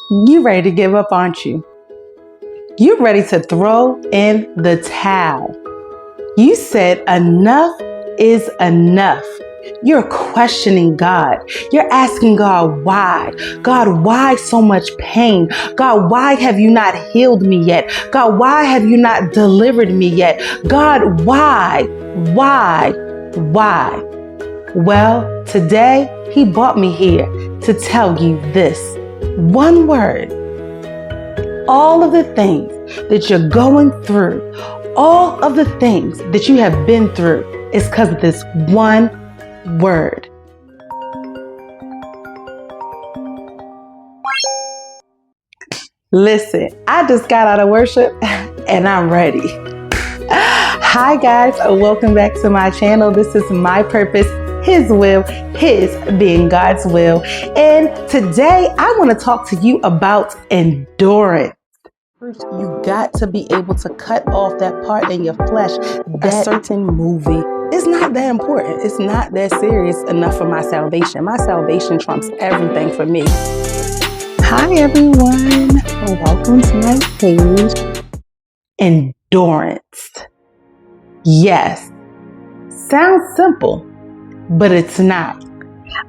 You ready to give up, aren't you? You ready to throw in the towel. You said enough is enough. You're questioning God. You're asking God, why? God, why so much pain? God, why have you not healed me yet? God, why have you not delivered me yet? God, why? Why? Why? Well, today He brought me here to tell you this one word. All of the things that you're going through, all of the things that you have been through is because of this one word. Listen, I just got out of worship and I'm ready. Hi guys, welcome back to my channel. This is My Purpose, His Will, His being God's will. And today I want to talk to you about endurance. First, you got to be able to cut off that part in your flesh. That certain movie is not that important. It's not that serious enough for my salvation. My salvation trumps everything for me. Hi everyone, welcome to my page. Endurance. Yes, sounds simple, but it's not.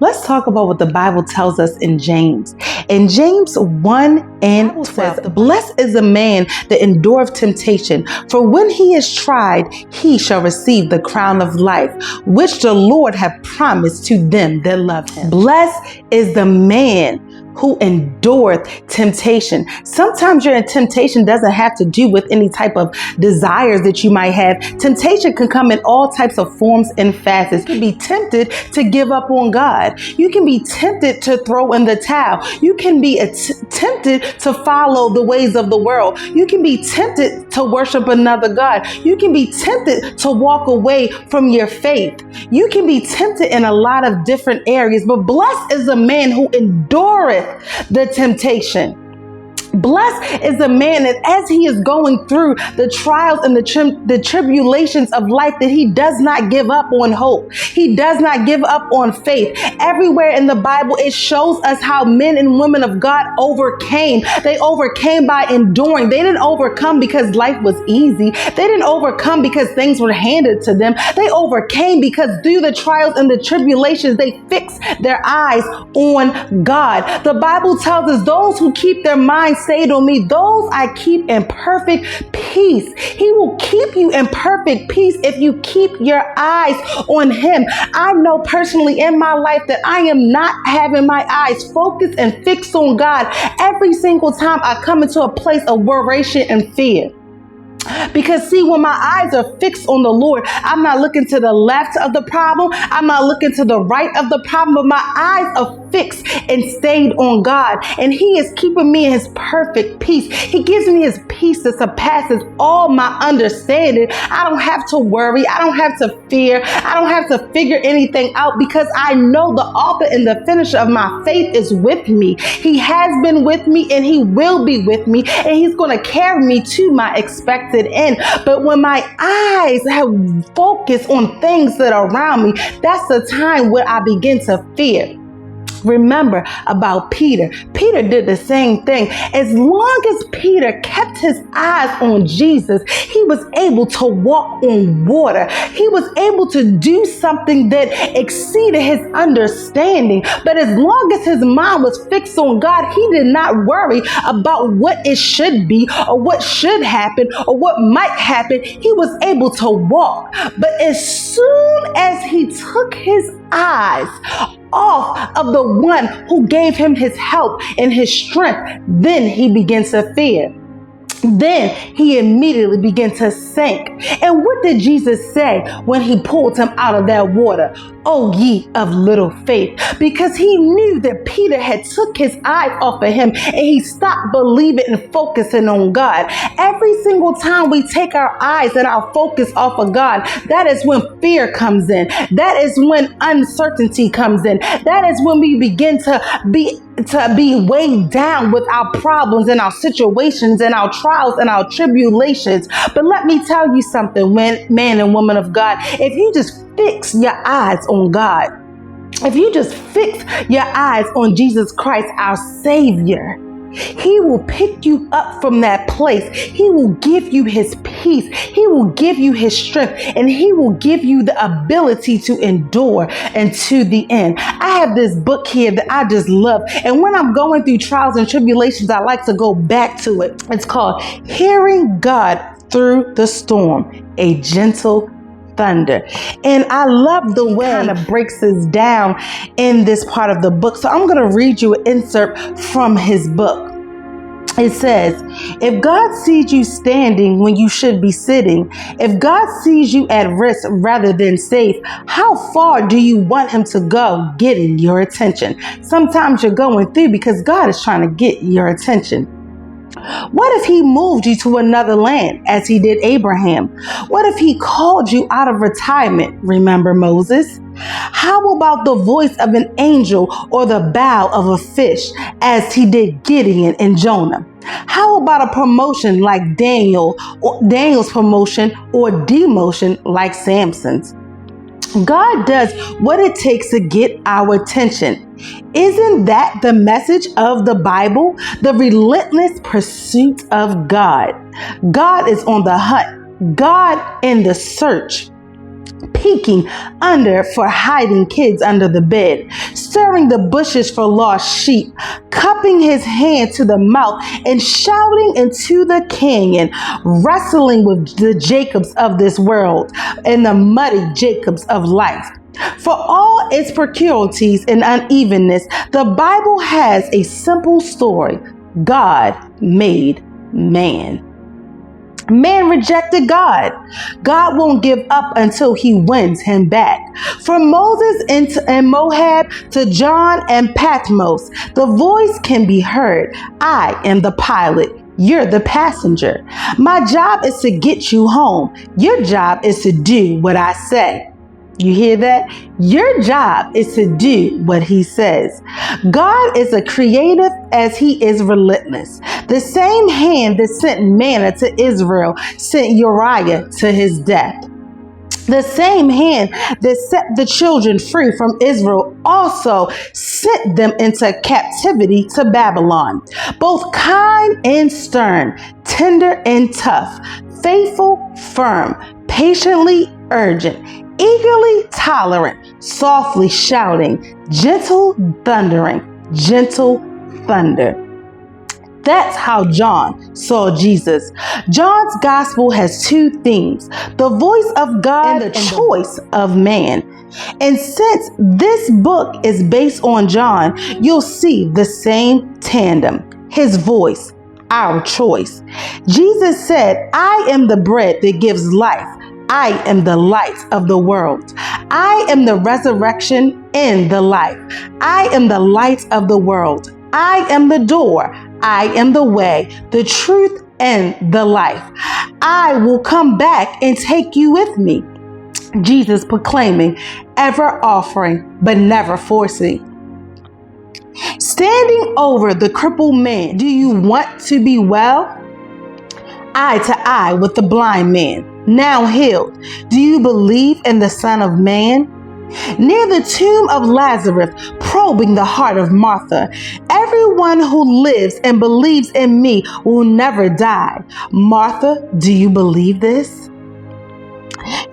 Let's talk about what the Bible tells us in James. In James 1 and 12 says, "Blessed is the man that endureth temptation, for when he is tried, he shall receive the crown of life, which the Lord hath promised to them that love him." Blessed is the man who endureth temptation. Sometimes your temptation doesn't have to do with any type of desires that you might have. Temptation can come in all types of forms and facets. You can be tempted to give up on God. You can be tempted to throw in the towel. You can be tempted to follow the ways of the world. You can be tempted to worship another God. You can be tempted to walk away from your faith. You can be tempted in a lot of different areas, but blessed is the man who endureth the temptation. Blessed is the man that as he is going through the trials and the tribulations of life, that he does not give up on hope. He does not give up on faith. Everywhere in the Bible, it shows us how men and women of God overcame. They overcame by enduring. They didn't overcome because life was easy. They didn't overcome because things were handed to them. They overcame because through the trials and the tribulations, they fixed their eyes on God. The Bible tells us those who keep their minds stayed on me, those I keep in perfect peace. He will keep you in perfect peace if you keep your eyes on Him. I know personally in my life that I am not having my eyes focused and fixed on God every single time I come into a place of worry and fear. Because see, when my eyes are fixed on the Lord, I'm not looking to the left of the problem. I'm not looking to the right of the problem, but my eyes are fixed and stayed on God. And He is keeping me in His perfect peace. He gives me His peace that surpasses all my understanding. I don't have to worry. I don't have to fear. I don't have to figure anything out because I know the author and the finisher of my faith is with me. He has been with me and He will be with me, and He's going to carry me to my expected end. But when my eyes have focused on things that are around me, that's the time where I begin to fear. Remember about Peter. Peter did the same thing. As long as Peter kept his eyes on Jesus, he was able to walk on water. He was able to do something that exceeded his understanding. But as long as his mind was fixed on God, he did not worry about what it should be or what should happen or what might happen. He was able to walk. But as soon as he took his eyes off of the one who gave him his help and his strength, then he begins to fear. Then he immediately began to sink. And what did Jesus say when He pulled him out of that water? "O ye of little faith," because He knew that Peter had took his eyes off of Him and he stopped believing and focusing on God. Every single time we take our eyes and our focus off of God, that is when fear comes in. That is when uncertainty comes in. That is when we begin to be weighed down with our problems and our situations and our trials and our tribulations. But let me tell you something, man and woman of God, if you just fix your eyes on God, if you just fix your eyes on Jesus Christ, our Savior, He will pick you up from that place. He will give you his peace. He will give you his strength, and he will give you the ability to endure until the end. I have this book here that I just love. And when I'm going through trials and tribulations, I like to go back to it. It's called Hearing God Through the Storm, a Gentle Thunder. And I love the way it kind of breaks this down in this part of the book. So I'm going to read you an insert from his book. It says, if God sees you standing when you should be sitting, if God sees you at risk rather than safe, how far do you want him to go getting your attention? Sometimes you're going through because God is trying to get your attention. What if he moved you to another land as he did Abraham? What if he called you out of retirement? Remember Moses? How about the voice of an angel or the bow of a fish as he did Gideon and Jonah? How about a promotion like Daniel's promotion, or demotion like Samson's? God does what it takes to get our attention. Isn't that the message of the Bible? The relentless pursuit of God. God is on the hunt. God in the search. Peeking under for hiding kids under the bed, stirring the bushes for lost sheep, cupping his hand to the mouth and shouting into the canyon, wrestling with the Jacobs of this world and the muddy Jacobs of life. For all its peculiarities and unevenness, the Bible has a simple story. God made man. Man rejected God. God won't give up until he wins him back. From Moses and Moab to John and Patmos, the voice can be heard. I am the pilot. You're the passenger. My job is to get you home. Your job is to do what I say. You hear that? Your job is to do what he says. God is as creative as he is relentless. The same hand that sent manna to Israel sent Uriah to his death. The same hand that set the children free from Israel also sent them into captivity to Babylon. Both kind and stern, tender and tough, faithful, firm, patiently urgent, eagerly tolerant, softly shouting, gentle thundering, gentle thunder. That's how John saw Jesus. John's gospel has two themes: the voice of God and the choice of man. And since this book is based on John, you'll see the same tandem: his voice, our choice. Jesus said, I am the bread that gives life. I am the light of the world. I am the resurrection and the life. I am the light of the world. I am the door. I am the way, the truth, and the life. I will come back and take you with me. Jesus proclaiming, ever offering, but never forcing. Standing over the crippled man, do you want to be well? Eye to eye with the blind man, now healed. Do you believe in the Son of Man? Near the tomb of Lazarus, probing the heart of Martha, everyone who lives and believes in me will never die. Martha, do you believe this?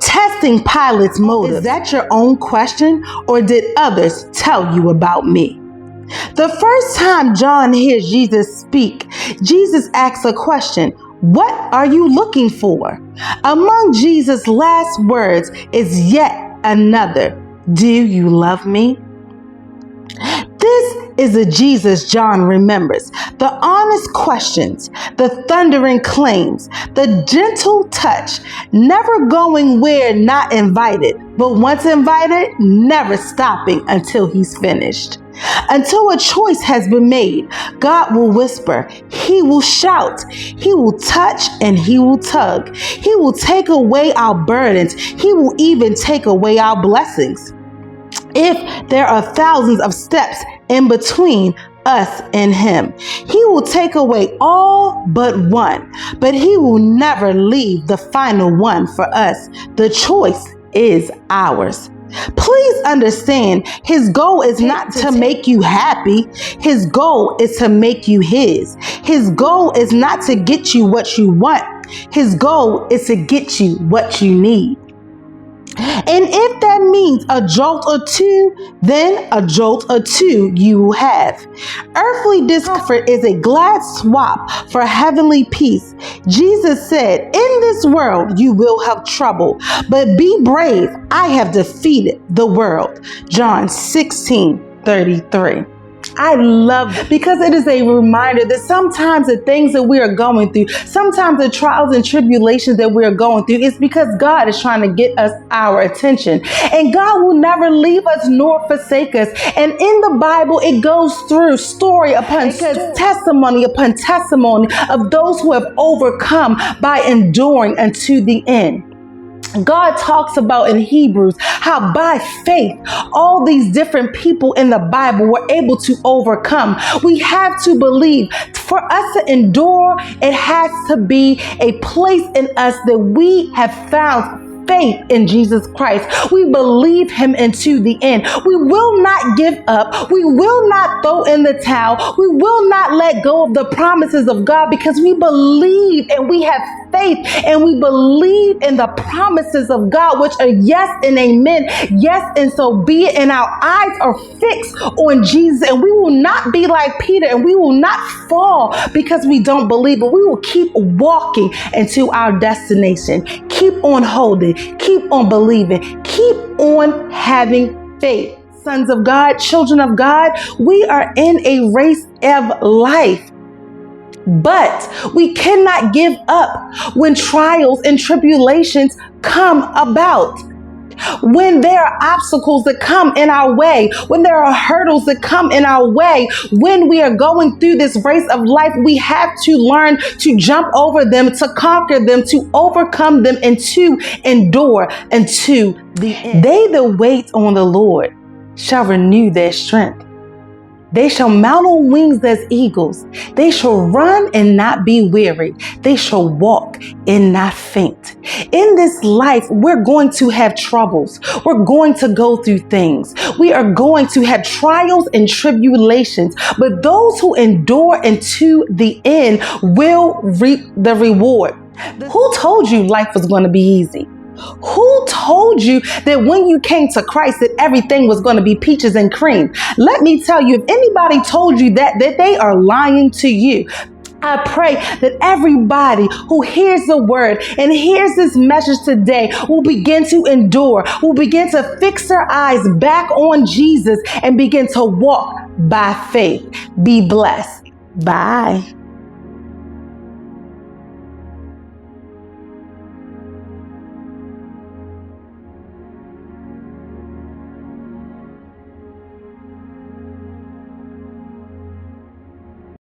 Testing Pilate's motive. Is that your own question, or did others tell you about me? The first time John hears Jesus speak, Jesus asks a question. What are you looking for? Among Jesus' last words is yet another. Do you love me? This is a Jesus John remembers. The honest questions, the thundering claims, the gentle touch, never going where not invited, but once invited, never stopping until he's finished. Until a choice has been made, God will whisper, he will shout, he will touch, and he will tug. He will take away our burdens. He will even take away our blessings. If there are thousands of steps in between us and him, he will take away all but one, but he will never leave the final one for us. The choice is ours. Please understand, his goal is not to make you happy. His goal is to make you his. His goal is not to get you what you want. His goal is to get you what you need. And if that means a jolt or two, then a jolt or two you will have. Earthly discomfort is a glad swap for heavenly peace. Jesus said, in this world you will have trouble, but be brave. I have defeated the world. John 16:33. I love it because it is a reminder that sometimes the things that we are going through, sometimes the trials and tribulations that we are going through, is because God is trying to get us our attention. And God will never leave us nor forsake us. And in the Bible, it goes through story upon testimony upon testimony of those who have overcome by enduring unto the end. God talks about in Hebrews how by faith, all these different people in the Bible were able to overcome. We have to believe for us to endure, it has to be a place in us that we have found faith in Jesus Christ. We believe him into the end. We will not give up. We will not throw in the towel. We will not let go of the promises of God because we believe and we have faith and we believe in the promises of God, which are yes and amen. Yes, and so be it. And our eyes are fixed on Jesus, and we will not be like Peter, and we will not fall because we don't believe, but we will keep walking into our destination. Keep on holding. Keep on believing. Keep on having faith. Sons of God, children of God, we are in a race of life. But we cannot give up when trials and tribulations come about. When there are obstacles that come in our way, when there are hurdles that come in our way, when we are going through this race of life, we have to learn to jump over them, to conquer them, to overcome them, and to endure unto the end. They that wait on the Lord shall renew their strength. They shall mount on wings as eagles. They shall run and not be weary. They shall walk and not faint. In this life, we're going to have troubles. We're going to go through things. We are going to have trials and tribulations. But those who endure unto the end will reap the reward. Who told you life was going to be easy? Who told you that when you came to Christ that everything was going to be peaches and cream? Let me tell you, if anybody told you that they are lying to you. I pray that everybody who hears the word and hears this message today will begin to endure, will begin to fix their eyes back on Jesus and begin to walk by faith. Be blessed. Bye.